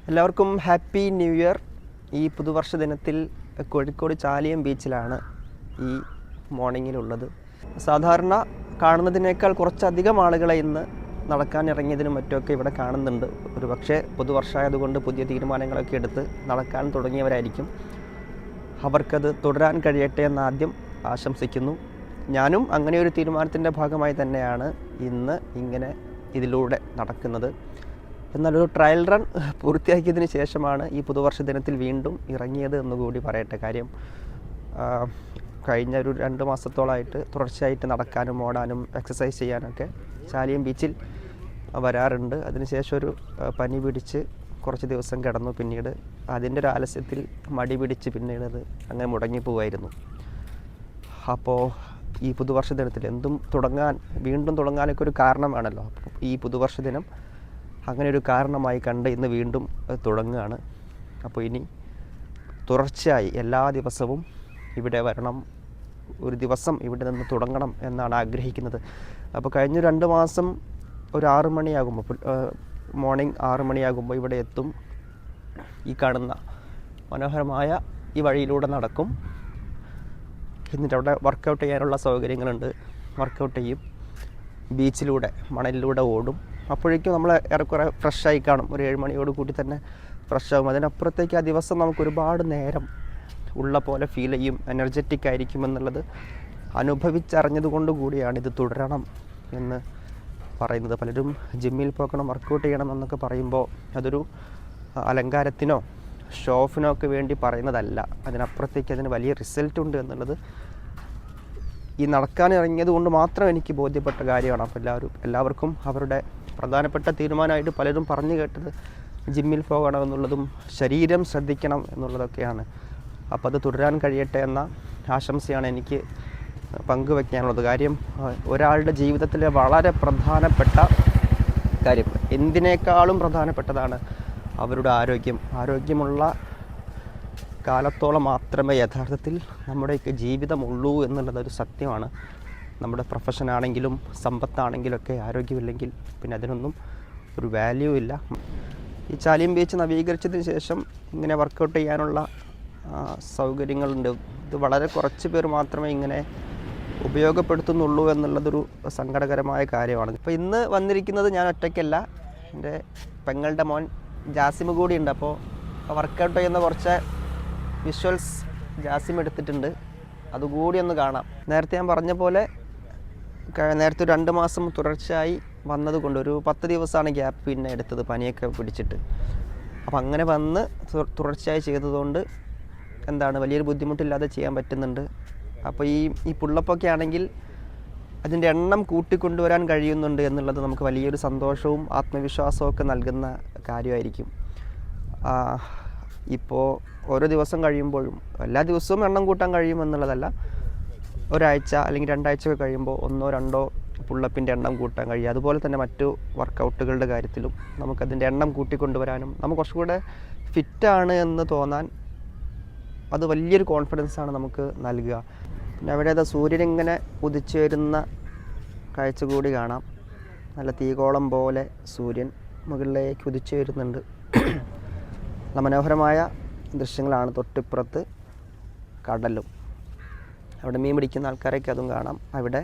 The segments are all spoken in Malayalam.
എല്ലാവർക്കും ഹാപ്പി ന്യൂ ഇയർ. ഈ പുതുവർഷ ദിനത്തിൽ കോഴിക്കോട് ചാലിയം ബീച്ചിലാണ് ഈ മോർണിംഗിലുള്ളത്. സാധാരണ കാണുന്നതിനേക്കാൾ കുറച്ചധികം ആളുകളെ ഇന്ന് നടക്കാൻ ഇറങ്ങിയതിനും മറ്റുമൊക്കെ ഇവിടെ കാണുന്നുണ്ട്. ഒരു പക്ഷേ പുതുവർഷമായതുകൊണ്ട് പുതിയ തീരുമാനങ്ങളൊക്കെ എടുത്ത് നടക്കാൻ തുടങ്ങിയവരായിരിക്കും. അവർക്കത് തുടരാൻ കഴിയട്ടെ എന്ന് ആദ്യം ആശംസിക്കുന്നു. ഞാനും അങ്ങനെ ഒരു തീരുമാനത്തിൻ്റെ ഭാഗമായി തന്നെയാണ് ഇന്ന് ഇങ്ങനെ ഇതിലൂടെ നടക്കുന്നത്. എന്നാൽ ഒരു ട്രയൽ റൺ പൂർത്തിയാക്കിയതിന് ശേഷമാണ് ഈ പുതുവർഷ ദിനത്തിൽ വീണ്ടും ഇറങ്ങിയത് എന്നുകൂടി പറയട്ടെ. കാര്യം കഴിഞ്ഞ ഒരു 2 മാസത്തോളമായിട്ട് തുടർച്ചയായിട്ട് നടക്കാനും ഓടാനും എക്സസൈസ് ചെയ്യാനൊക്കെ ചാലിയം ബീച്ചിൽ വരാറുണ്ട്. അതിനുശേഷം ഒരു പനി പിടിച്ച് കുറച്ച് ദിവസം കിടന്നു. പിന്നീട് അതിൻ്റെ ഒരു ആലസ്യത്തിൽ മടി പിടിച്ച് പിന്നീട് അത് അങ്ങനെ മുടങ്ങിപ്പോവായിരുന്നു. അപ്പോൾ ഈ പുതുവർഷ ദിനത്തിൽ വീണ്ടും തുടങ്ങാനൊക്കെ ഒരു കാരണമാണല്ലോ. ഈ പുതുവർഷ ദിനം അങ്ങനെ ഒരു കാരണമായി കണ്ട് ഇന്ന് വീണ്ടും തുടങ്ങുകയാണ്. അപ്പോൾ ഇനി തുടർച്ചയായി എല്ലാ ദിവസവും ഇവിടെ വരണം, ഒരു ദിവസം ഇവിടെ നിന്ന് തുടങ്ങണം എന്നാണ് ആഗ്രഹിക്കുന്നത്. അപ്പോൾ കഴിഞ്ഞ 2 മാസം ഒരു 6 മണിയാകുമ്പോൾ മോർണിംഗ് 6 മണിയാകുമ്പോൾ ഇവിടെ എത്തും. ഈ കാണുന്ന മനോഹരമായ ഈ വഴിയിലൂടെ നടക്കും. എന്നിട്ട് അവിടെ വർക്കൗട്ട് ചെയ്യാനുള്ള സൗകര്യങ്ങളുണ്ട്. വർക്കൗട്ട് ചെയ്യും. ബീച്ചിലൂടെ മണലിലൂടെ ഓടും. അപ്പോഴേക്കും നമ്മൾ ഏറെക്കുറെ ഫ്രഷായി കാണും. ഒരു 7 മണിയോട് കൂടി തന്നെ ഫ്രഷാകും. അതിനപ്പുറത്തേക്ക് ആ ദിവസം നമുക്ക് ഒരുപാട് നേരം ഉള്ള പോലെ ഫീൽ ചെയ്യും, എനർജറ്റിക് ആയിരിക്കും എന്നുള്ളത് അനുഭവിച്ചറിഞ്ഞതുകൊണ്ട് കൂടിയാണ് ഇത് തുടരണം എന്ന് പറയുന്നത്. പലരും ജിമ്മിൽ പോകണം, വർക്കൗട്ട് ചെയ്യണം എന്നൊക്കെ പറയുമ്പോൾ അതൊരു അലങ്കാരത്തിനോ ഷോ ഓഫിനോ ഒക്കെ വേണ്ടി പറയുന്നതല്ല. അതിനപ്പുറത്തേക്ക് അതിന് വലിയ റിസൾട്ട് ഉണ്ട് എന്നുള്ളത് ഈ നടക്കാൻ ഇറങ്ങിയത് കൊണ്ട് മാത്രം എനിക്ക് ബോധ്യപ്പെട്ട കാര്യമാണ്. അപ്പോൾ എല്ലാവർക്കും അവരുടെ പ്രധാനപ്പെട്ട തീരുമാനമായിട്ട് പലരും പറഞ്ഞു കേട്ടത് ജിമ്മിൽ പോകണമെന്നുള്ളതും ശരീരം ശ്രദ്ധിക്കണം എന്നുള്ളതൊക്കെയാണ്. അപ്പോൾ അത് തുടരാൻ കഴിയട്ടെ എന്ന ആശംസയാണ് എനിക്ക് പങ്കുവയ്ക്കാനുള്ളത്. കാര്യം ഒരാളുടെ ജീവിതത്തിലെ വളരെ പ്രധാനപ്പെട്ട കാര്യം, എന്തിനേക്കാളും പ്രധാനപ്പെട്ടതാണ് അവരുടെ ആരോഗ്യമുള്ള കാലത്തോളം മാത്രമേ യഥാർത്ഥത്തിൽ നമ്മുടെയൊക്കെ ജീവിതമുള്ളൂ എന്നുള്ളതൊരു സത്യമാണ്. നമ്മുടെ പ്രൊഫഷനാണെങ്കിലും സമ്പത്താണെങ്കിലൊക്കെ ആരോഗ്യമില്ലെങ്കിൽ പിന്നെ അതിനൊന്നും ഒരു വാല്യൂ ഇല്ല. ഈ ചാലിയം ബീച്ച് നവീകരിച്ചതിന് ശേഷം ഇങ്ങനെ വർക്കൗട്ട് ചെയ്യാനുള്ള സൗകര്യങ്ങളുണ്ട്. ഇത് വളരെ കുറച്ച് പേർ മാത്രമേ ഇങ്ങനെ ഉപയോഗപ്പെടുത്തുന്നുള്ളൂ എന്നുള്ളതൊരു സങ്കടകരമായ കാര്യമാണ്. ഇപ്പോൾ ഇന്ന് വന്നിരിക്കുന്നത് ഞാൻ ഒറ്റയ്ക്കല്ല, എൻ്റെ പെങ്ങളുടെ മോൻ ജാസിമ് കൂടി ഉണ്ട്. അപ്പോൾ വർക്കൗട്ട് ചെയ്യുന്ന കുറച്ച് വിഷ്വൽസ് ജാസിം എടുത്തിട്ടുണ്ട്, അതുകൂടി ഒന്ന് കാണാം. നേരത്തെ ഞാൻ പറഞ്ഞ പോലെ നേരത്തെ 2 മാസം തുടർച്ചയായി വന്നതുകൊണ്ട് ഒരു 10 ദിവസമാണ് ഗ്യാപ്പ് പിന്നെ എടുത്തത്, പനിയൊക്കെ പിടിച്ചിട്ട്. അപ്പം അങ്ങനെ വന്ന് തുടർച്ചയായി ചെയ്തതുകൊണ്ട് വലിയൊരു ബുദ്ധിമുട്ടില്ലാതെ ചെയ്യാൻ പറ്റുന്നുണ്ട്. അപ്പോൾ ഈ പുള്ളപ്പൊക്കെ ആണെങ്കിൽ അതിൻ്റെ എണ്ണം കൂട്ടിക്കൊണ്ടുവരാൻ കഴിയുന്നുണ്ട് എന്നുള്ളത് നമുക്ക് വലിയൊരു സന്തോഷവും ആത്മവിശ്വാസവും ഒക്കെ നൽകുന്ന കാര്യമായിരിക്കും. ഇപ്പോൾ ഓരോ ദിവസം കഴിയുമ്പോഴും എല്ലാ ദിവസവും എണ്ണം കൂട്ടാൻ കഴിയുമെന്നുള്ളതല്ല, ഒരാഴ്ച അല്ലെങ്കിൽ 2 ആഴ്ചയൊക്കെ കഴിയുമ്പോൾ 1 or 2 പുള്ളപ്പിൻ്റെ എണ്ണം കൂട്ടാൻ കഴിയും. അതുപോലെ തന്നെ മറ്റു വർക്കൗട്ടുകളുടെ കാര്യത്തിലും നമുക്കതിൻ്റെ എണ്ണം കൂട്ടിക്കൊണ്ടുവരാനും നമുക്ക് കുറച്ചുകൂടെ ഫിറ്റാണ് എന്ന് തോന്നാൻ അത് വലിയൊരു കോൺഫിഡൻസാണ് നമുക്ക് നൽകുക. പിന്നെ അവിടെ സൂര്യനിങ്ങനെ ഉദിച്ചു വരുന്ന കാഴ്ച കൂടി കാണാം. നല്ല തീകോളം പോലെ സൂര്യൻ മുകളിലേക്ക് ഉദിച്ചു വരുന്നുണ്ട്. നല്ല മനോഹരമായ ദൃശ്യങ്ങളാണ്. തൊട്ടിപ്പുറത്ത് കടലും, അവിടെ മീൻ പിടിക്കുന്ന ആൾക്കാരൊക്കെ അതും കാണാം. അവിടെ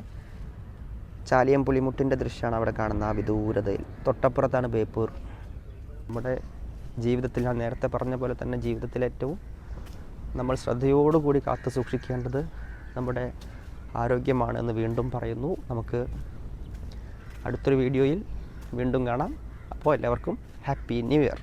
ചാലിയം പുളിമുട്ടിൻ്റെ ദൃശ്യമാണ് അവിടെ കാണുന്ന ആ വിദൂരതയിൽ. തൊട്ടപ്പുറത്താണ് ബേപ്പൂർ. നമ്മുടെ ജീവിതത്തിൽ ഞാൻ നേരത്തെ പറഞ്ഞ പോലെ തന്നെ ജീവിതത്തിലേറ്റവും നമ്മൾ ശ്രദ്ധയോടുകൂടി കാത്തു സൂക്ഷിക്കേണ്ടത് നമ്മുടെ ആരോഗ്യമാണ് എന്ന് വീണ്ടും പറയുന്നു. നമുക്ക് അടുത്തൊരു വീഡിയോയിൽ വീണ്ടും കാണാം. അപ്പോൾ എല്ലാവർക്കും ഹാപ്പി ന്യൂ ഇയർ.